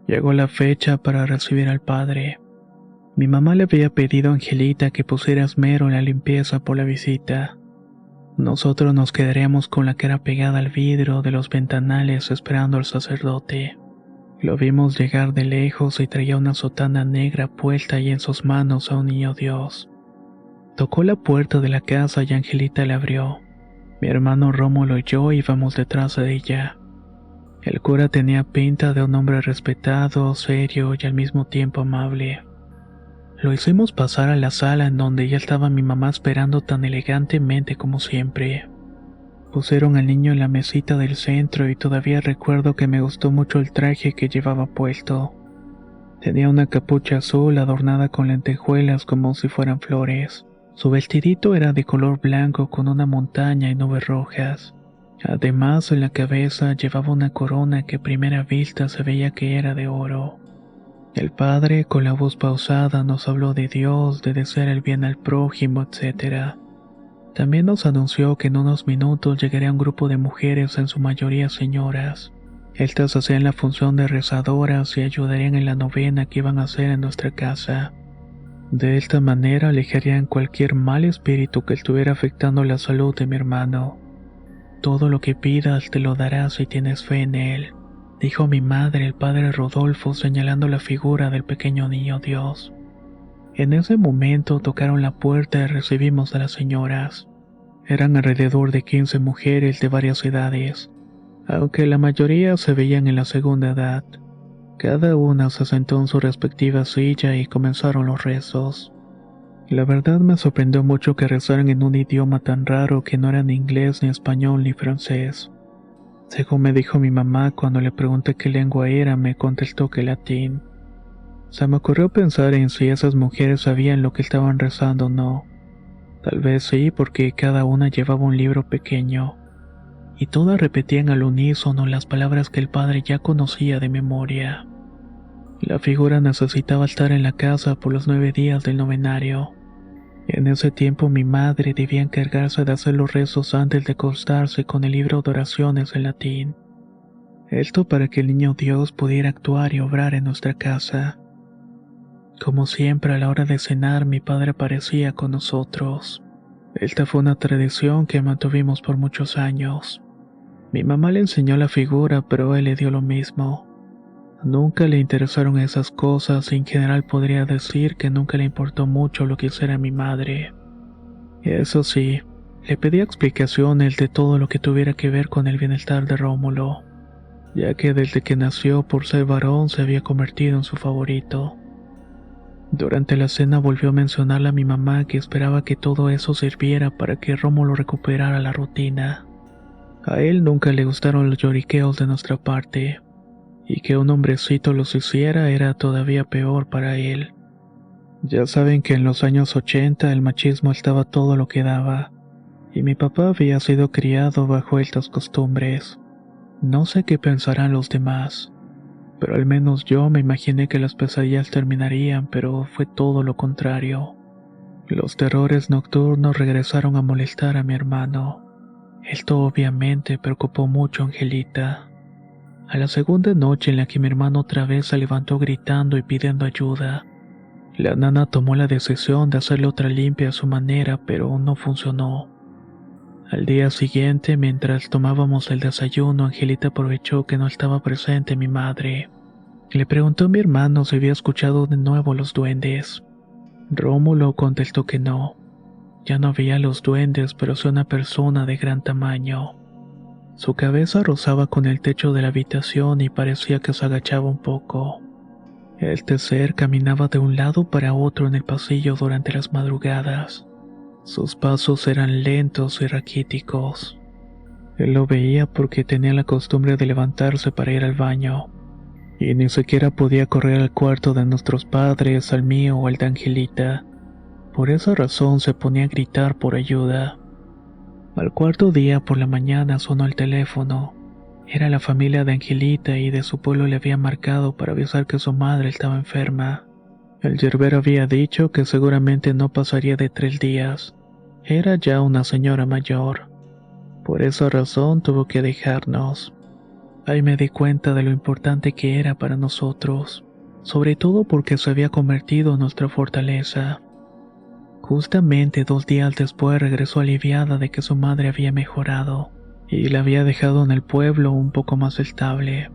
Llegó la fecha para recibir al padre. Mi mamá le había pedido a Angelita que pusiera esmero en la limpieza por la visita. Nosotros nos quedaríamos con la cara pegada al vidrio de los ventanales esperando al sacerdote. Lo vimos llegar de lejos y traía una sotana negra puesta y en sus manos a un niño Dios. Tocó la puerta de la casa y Angelita la abrió. Mi hermano Rómulo y yo íbamos detrás de ella. El cura tenía pinta de un hombre respetado, serio y al mismo tiempo amable. Lo hicimos pasar a la sala en donde ya estaba mi mamá esperando tan elegantemente como siempre. Pusieron al niño en la mesita del centro y todavía recuerdo que me gustó mucho el traje que llevaba puesto. Tenía una capucha azul adornada con lentejuelas como si fueran flores. Su vestidito era de color blanco con una montaña y nubes rojas. Además, en la cabeza llevaba una corona que a primera vista se veía que era de oro. El padre, con la voz pausada, nos habló de Dios, de desear el bien al prójimo, etc. También nos anunció que en unos minutos llegaría un grupo de mujeres, en su mayoría señoras. Estas hacían la función de rezadoras y ayudarían en la novena que iban a hacer en nuestra casa. De esta manera alejarían cualquier mal espíritu que estuviera afectando la salud de mi hermano. Todo lo que pidas te lo darás si tienes fe en él, dijo mi madre, el padre Rodolfo, señalando la figura del pequeño niño Dios. En ese momento tocaron la puerta y recibimos a las señoras. Eran alrededor de 15 mujeres de varias edades, aunque la mayoría se veían en la segunda edad. Cada una se sentó en su respectiva silla y comenzaron los rezos. La verdad me sorprendió mucho que rezaran en un idioma tan raro que no era ni inglés, ni español, ni francés. Según me dijo mi mamá cuando le pregunté qué lengua era, me contestó que latín. Se me ocurrió pensar en si esas mujeres sabían lo que estaban rezando o no. Tal vez sí, porque cada una llevaba un libro pequeño, y todas repetían al unísono las palabras que el padre ya conocía de memoria. La figura necesitaba estar en la casa por los 9 días del novenario. En ese tiempo mi madre debía encargarse de hacer los rezos antes de acostarse con el libro de oraciones en latín. Esto para que el niño Dios pudiera actuar y obrar en nuestra casa. Como siempre, a la hora de cenar, mi padre aparecía con nosotros. Esta fue una tradición que mantuvimos por muchos años. Mi mamá le enseñó la figura, pero él le dio lo mismo. Nunca le interesaron esas cosas y en general podría decir que nunca le importó mucho lo que hiciera mi madre. Eso sí, le pedía explicaciones de todo lo que tuviera que ver con el bienestar de Rómulo, ya que desde que nació por ser varón se había convertido en su favorito. Durante la cena volvió a mencionarle a mi mamá que esperaba que todo eso sirviera para que Rómulo recuperara la rutina. A él nunca le gustaron los lloriqueos de nuestra parte, y que un hombrecito los hiciera era todavía peor para él. Ya saben que en los años 80 el machismo estaba todo lo que daba, y mi papá había sido criado bajo estas costumbres. No sé qué pensarán los demás, pero al menos yo me imaginé que las pesadillas terminarían, pero fue todo lo contrario. Los terrores nocturnos regresaron a molestar a mi hermano. Esto obviamente preocupó mucho a Angelita. A la segunda noche en la que mi hermano otra vez se levantó gritando y pidiendo ayuda, la nana tomó la decisión de hacerle otra limpia a su manera, pero no funcionó. Al día siguiente, mientras tomábamos el desayuno, Angelita aprovechó que no estaba presente mi madre. Le preguntó a mi hermano si había escuchado de nuevo los duendes. Rómulo contestó que no. Ya no veía los duendes, pero sí una persona de gran tamaño. Su cabeza rozaba con el techo de la habitación y parecía que se agachaba un poco. Este ser caminaba de un lado para otro en el pasillo durante las madrugadas. Sus pasos eran lentos y raquíticos. Él lo veía porque tenía la costumbre de levantarse para ir al baño, y ni siquiera podía correr al cuarto de nuestros padres, al mío o al de Angelita. Por esa razón se ponía a gritar por ayuda. Al cuarto día por la mañana sonó el teléfono. Era la familia de Angelita y de su pueblo le había marcado para avisar que su madre estaba enferma. El yerbero había dicho que seguramente no pasaría de 3 días. Era ya una señora mayor. Por esa razón tuvo que dejarnos. Ahí me di cuenta de lo importante que era para nosotros, sobre todo porque se había convertido en nuestra fortaleza. Justamente 2 días después regresó aliviada de que su madre había mejorado y la había dejado en el pueblo un poco más estable.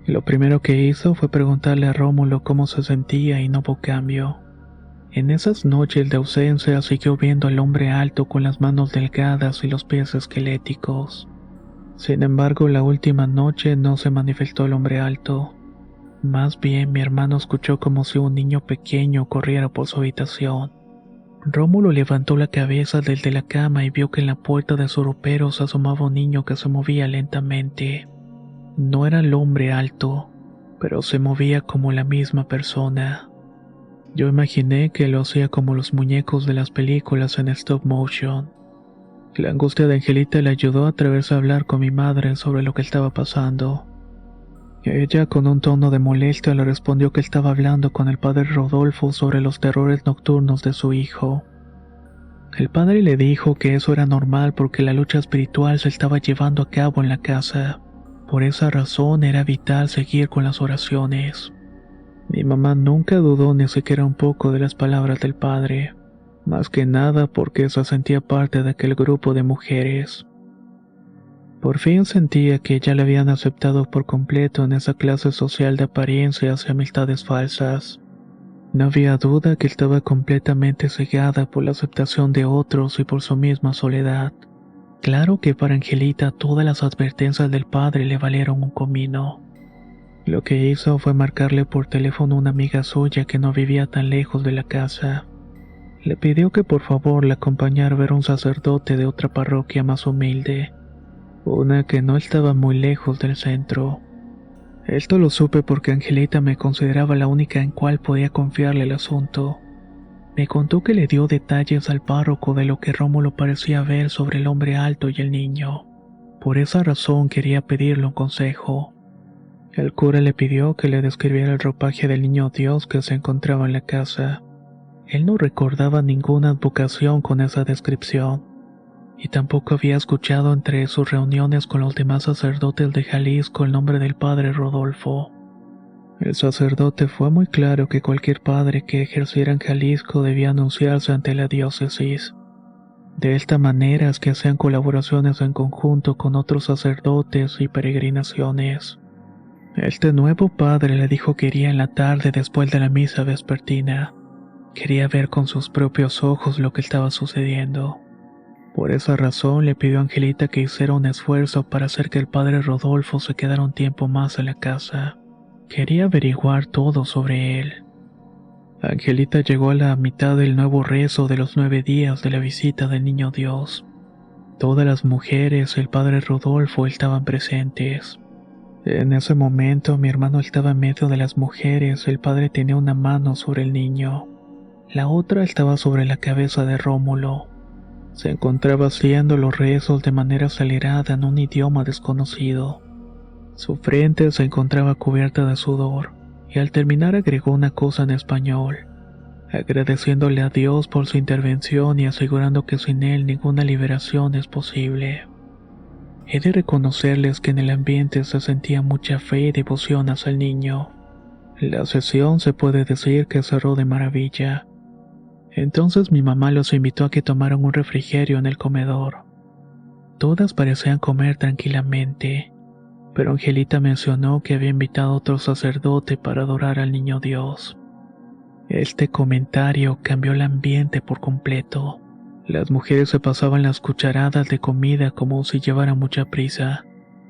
Lo primero que hizo fue preguntarle a Rómulo cómo se sentía y no hubo cambio. En esas noches de ausencia siguió viendo al hombre alto con las manos delgadas y los pies esqueléticos. Sin embargo, la última noche no se manifestó el hombre alto. Más bien, mi hermano escuchó como si un niño pequeño corriera por su habitación. Rómulo levantó la cabeza desde la cama y vio que en la puerta de su ropero se asomaba un niño que se movía lentamente. No era el hombre alto, pero se movía como la misma persona. Yo imaginé que lo hacía como los muñecos de las películas en stop motion. La angustia de Angelita le ayudó a atreverse a hablar con mi madre sobre lo que estaba pasando. Ella, con un tono de molestia, le respondió que estaba hablando con el padre Rodolfo sobre los terrores nocturnos de su hijo. El padre le dijo que eso era normal porque la lucha espiritual se estaba llevando a cabo en la casa. Por esa razón era vital seguir con las oraciones. Mi mamá nunca dudó ni siquiera un poco de las palabras del padre, más que nada porque se sentía parte de aquel grupo de mujeres. Por fin sentía que ya le habían aceptado por completo en esa clase social de apariencias y amistades falsas. No había duda que estaba completamente cegada por la aceptación de otros y por su misma soledad. Claro que para Angelita todas las advertencias del padre le valieron un comino. Lo que hizo fue marcarle por teléfono a una amiga suya que no vivía tan lejos de la casa. Le pidió que por favor la acompañara a ver a un sacerdote de otra parroquia más humilde, una que no estaba muy lejos del centro. Esto lo supe porque Angelita me consideraba la única en cual podía confiarle el asunto. Me contó que le dio detalles al párroco de lo que Rómulo parecía ver sobre el hombre alto y el niño. Por esa razón quería pedirle un consejo. El cura le pidió que le describiera el ropaje del niño Dios que se encontraba en la casa. Él no recordaba ninguna advocación con esa descripción, y tampoco había escuchado entre sus reuniones con los demás sacerdotes de Jalisco el nombre del padre Rodolfo. El sacerdote fue muy claro que cualquier padre que ejerciera en Jalisco debía anunciarse ante la diócesis. De esta manera es que hacían colaboraciones en conjunto con otros sacerdotes y peregrinaciones. Este nuevo padre le dijo que iría en la tarde después de la misa vespertina. Quería ver con sus propios ojos lo que estaba sucediendo. Por esa razón le pidió a Angelita que hiciera un esfuerzo para hacer que el padre Rodolfo se quedara un tiempo más en la casa. Quería averiguar todo sobre él. Angelita llegó a la mitad del nuevo rezo de los 9 días de la visita del Niño Dios. Todas las mujeres y el padre Rodolfo estaban presentes. En ese momento mi hermano estaba en medio de las mujeres, el padre tenía una mano sobre el niño. La otra estaba sobre la cabeza de Rómulo. Se encontraba haciendo los rezos de manera acelerada en un idioma desconocido. Su frente se encontraba cubierta de sudor, y al terminar agregó una cosa en español, agradeciéndole a Dios por su intervención y asegurando que sin él ninguna liberación es posible. He de reconocerles que en el ambiente se sentía mucha fe y devoción hacia el niño. La sesión se puede decir que cerró de maravilla. Entonces mi mamá los invitó a que tomaran un refrigerio en el comedor. Todas parecían comer tranquilamente, pero Angelita mencionó que había invitado a otro sacerdote para adorar al Niño Dios. Este comentario cambió el ambiente por completo. Las mujeres se pasaban las cucharadas de comida como si llevaran mucha prisa.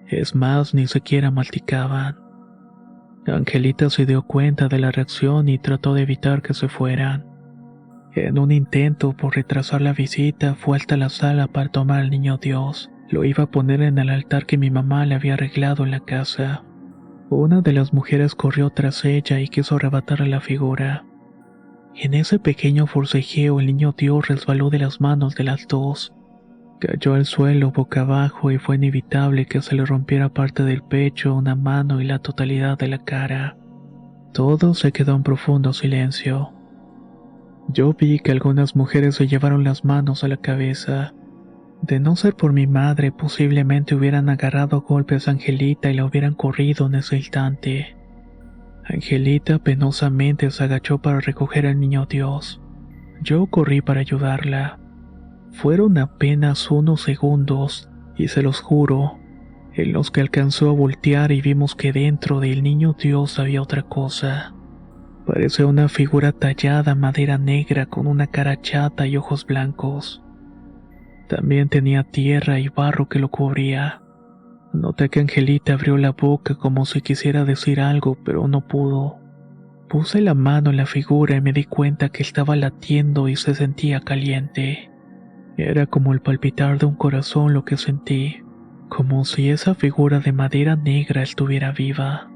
Es más, ni siquiera masticaban. Angelita se dio cuenta de la reacción y trató de evitar que se fueran. En un intento por retrasar la visita, fue hasta la sala para tomar al Niño Dios. Lo iba a poner en el altar que mi mamá le había arreglado en la casa. Una de las mujeres corrió tras ella y quiso arrebatarle la figura. En ese pequeño forcejeo el Niño Dios resbaló de las manos de las dos. Cayó al suelo boca abajo y fue inevitable que se le rompiera parte del pecho, una mano y la totalidad de la cara. Todo se quedó en profundo silencio. Yo vi que algunas mujeres se llevaron las manos a la cabeza. De no ser por mi madre, posiblemente hubieran agarrado a golpes a Angelita y la hubieran corrido en ese instante. Angelita penosamente se agachó para recoger al niño Dios. Yo corrí para ayudarla. Fueron apenas unos segundos, y se los juro, en los que alcanzó a voltear y vimos que dentro del niño Dios había otra cosa. Parecía una figura tallada en madera negra con una cara chata y ojos blancos. También tenía tierra y barro que lo cubría. Noté que Angelita abrió la boca como si quisiera decir algo, pero no pudo. Puse la mano en la figura y me di cuenta que estaba latiendo y se sentía caliente. Era como el palpitar de un corazón lo que sentí, como si esa figura de madera negra estuviera viva.